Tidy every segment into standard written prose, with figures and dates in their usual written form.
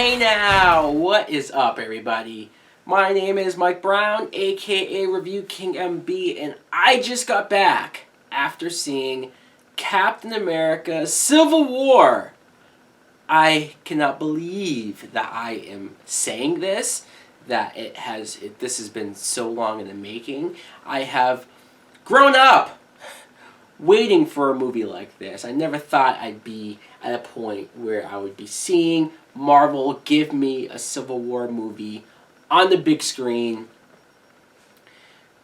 Hey now, what is up everybody? My name is Mike Brown, aka ReviewKingMB, and I just got back after seeing Captain America Civil War. I cannot believe that I am saying this, that this has been so long in the making. I have grown up waiting for a movie like this. I never thought I'd be at a point where I would be seeing Marvel give me a Civil War movie on the big screen.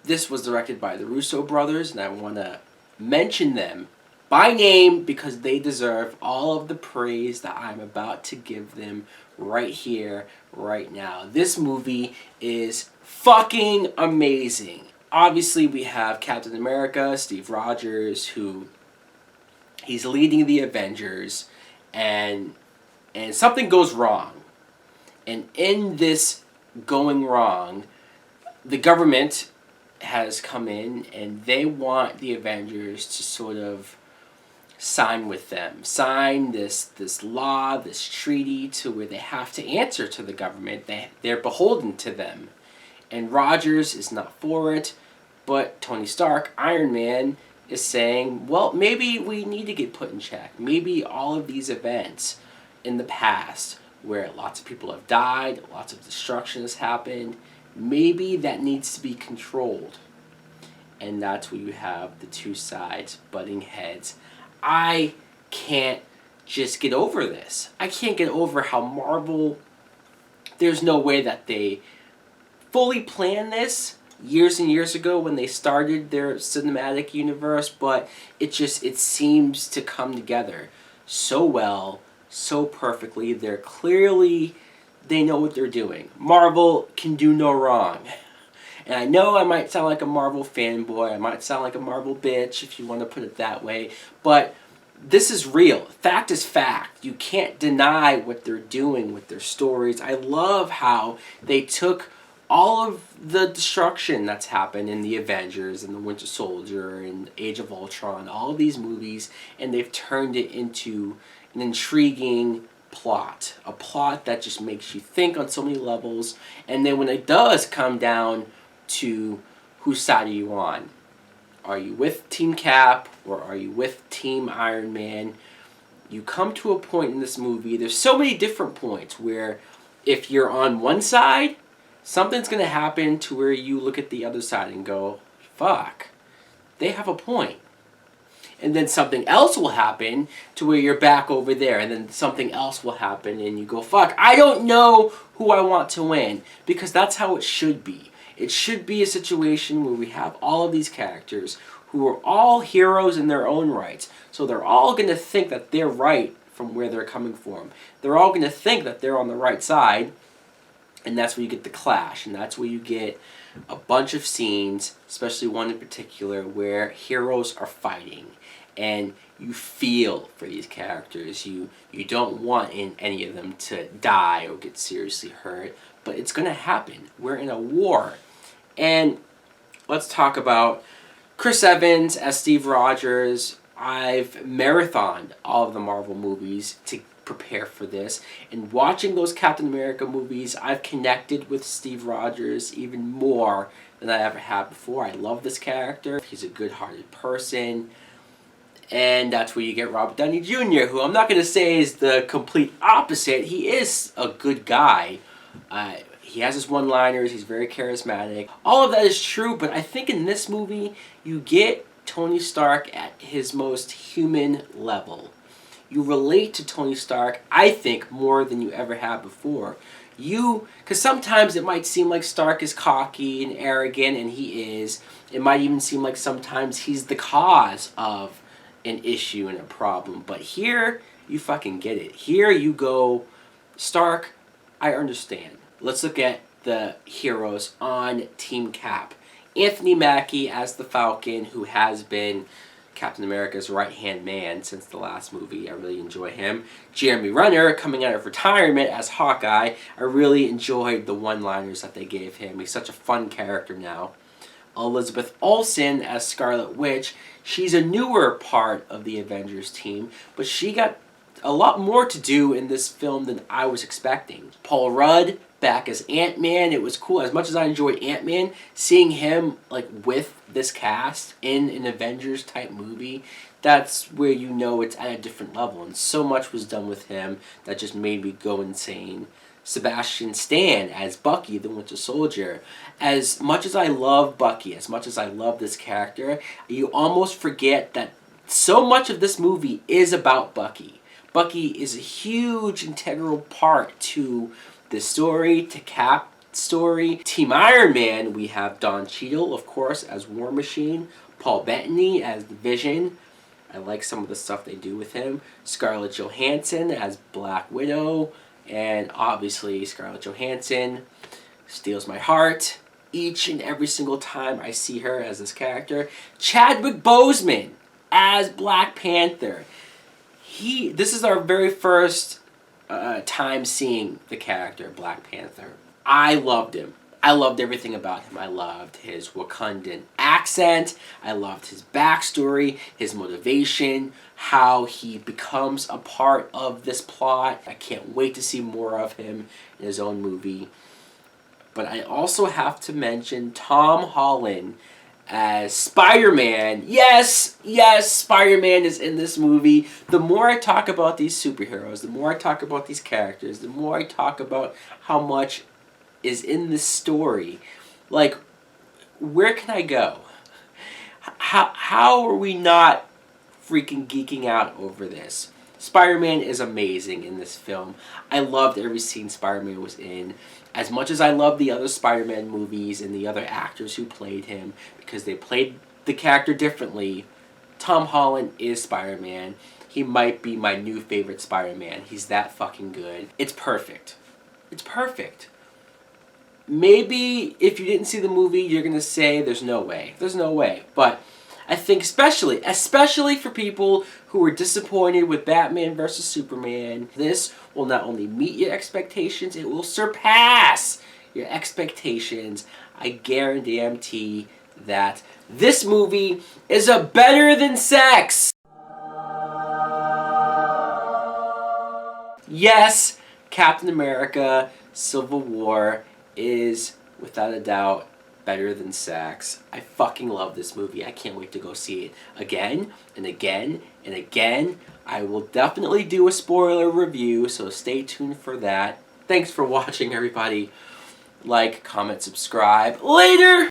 This was directed by the Russo brothers, and I want to mention them by name because they deserve all of the praise that I'm about to give them right here, right now. This movie is fucking amazing. Obviously, we have Captain America, Steve Rogers, who he's leading the Avengers, and something goes wrong. And in this going wrong, the government has come in, and they want the Avengers to sort of sign with them. Sign this law, this treaty, to where they have to answer to the government. They're beholden to them. And Rogers is not for it, but Tony Stark, Iron Man, is saying, well, maybe we need to get put in check. Maybe all of these events in the past where lots of people have died, lots of destruction has happened, maybe that needs to be controlled. And that's where you have the two sides butting heads. I can't just get over this. I can't get over how Marvel, there's no way that they fully planned this years and years ago when they started their cinematic universe, but it seems to come together so well, so perfectly. They know what they're doing. Marvel can do no wrong. And I know I might sound like a Marvel fanboy, I might sound like a Marvel bitch if you want to put it that way, but this is real. Fact is fact. You can't deny what they're doing with their stories. I love how they took all of the destruction that's happened in the Avengers and the Winter Soldier and Age of Ultron, all of these movies, and they've turned it into an intriguing plot. A plot that just makes you think on so many levels, and then when it does come down to whose side are you on? Are you with Team Cap or are you with Team Iron Man? You come to a point in this movie, there's so many different points where if you're on one side, something's going to happen to where you look at the other side and go, fuck, they have a point. And then something else will happen to where you're back over there. And then something else will happen and you go, fuck, I don't know who I want to win. Because that's how it should be. It should be a situation where we have all of these characters who are all heroes in their own rights. So they're all going to think that they're right from where they're coming from. They're all going to think that they're on the right side. And that's where you get the clash. And that's where you get a bunch of scenes, especially one in particular, where heroes are fighting. And you feel for these characters. You don't want any of them to die or get seriously hurt. But it's going to happen. We're in a war. And let's talk about Chris Evans as Steve Rogers. I've marathoned all of the Marvel movies to prepare for this. And watching those Captain America movies, I've connected with Steve Rogers even more than I ever have before. I love this character. He's a good-hearted person. And that's where you get Robert Downey Jr., who I'm not going to say is the complete opposite. He is a good guy. He has his one-liners. He's very charismatic. All of that is true, but I think in this movie, you get Tony Stark at his most human level. You relate to Tony Stark, I think, more than you ever have before. Because sometimes it might seem like Stark is cocky and arrogant, and he is. It might even seem like sometimes he's the cause of an issue and a problem. But here, you fucking get it. Here you go, Stark, I understand. Let's look at the heroes on Team Cap. Anthony Mackie as the Falcon, who has been Captain America's right-hand man since the last movie. I really enjoy him. Jeremy Renner coming out of retirement as Hawkeye. I really enjoyed the one-liners that they gave him. He's such a fun character now. Elizabeth Olsen as Scarlet Witch. She's a newer part of the Avengers team, but she got a lot more to do in this film than I was expecting. Paul Rudd back as Ant-Man. It was cool. As much as I enjoyed Ant-Man, seeing him like with this cast in an Avengers type movie, that's where you know it's at a different level. And so much was done with him that just made me go insane. Sebastian Stan as Bucky, the Winter Soldier. As much as I love Bucky, as much as I love this character, you almost forget that so much of this movie is about Bucky. Bucky is a huge integral part to the story, to Cap story. Team Iron Man, we have Don Cheadle, of course, as War Machine. Paul Bettany as the Vision. I like some of the stuff they do with him. Scarlett Johansson as Black Widow. And obviously Scarlett Johansson steals my heart each and every single time I see her as this character. Chadwick Boseman as Black Panther. This is our very first time seeing the character Black Panther. I loved him. I loved everything about him. I loved his Wakandan accent. I loved his backstory, his motivation, how he becomes a part of this plot. I can't wait to see more of him in his own movie. But I also have to mention Tom Holland as Spider-Man. Yes, Spider-Man is in this movie. The more I talk about these superheroes, the more I talk about these characters, the more I talk about how much is in this story. Like, where can I go? How are we not freaking geeking out over this? Spider-Man is amazing in this film. I loved every scene Spider-Man was in. As much as I love the other Spider-Man movies and the other actors who played him, because they played the character differently, Tom Holland is Spider-Man. He might be my new favorite Spider-Man. He's that fucking good. It's perfect. It's perfect. Maybe if you didn't see the movie, you're going to say there's no way. There's no way. But I think especially for people who were disappointed with Batman vs. Superman, this will not only meet your expectations, it will surpass your expectations. I guarantee that this movie is a better than sex. Yes, Captain America Civil War is, without a doubt, better than sex. I fucking love this movie. I can't wait to go see it again and again and again. I will definitely do a spoiler review, so stay tuned for that. Thanks for watching, everybody. Like, comment, subscribe. Later!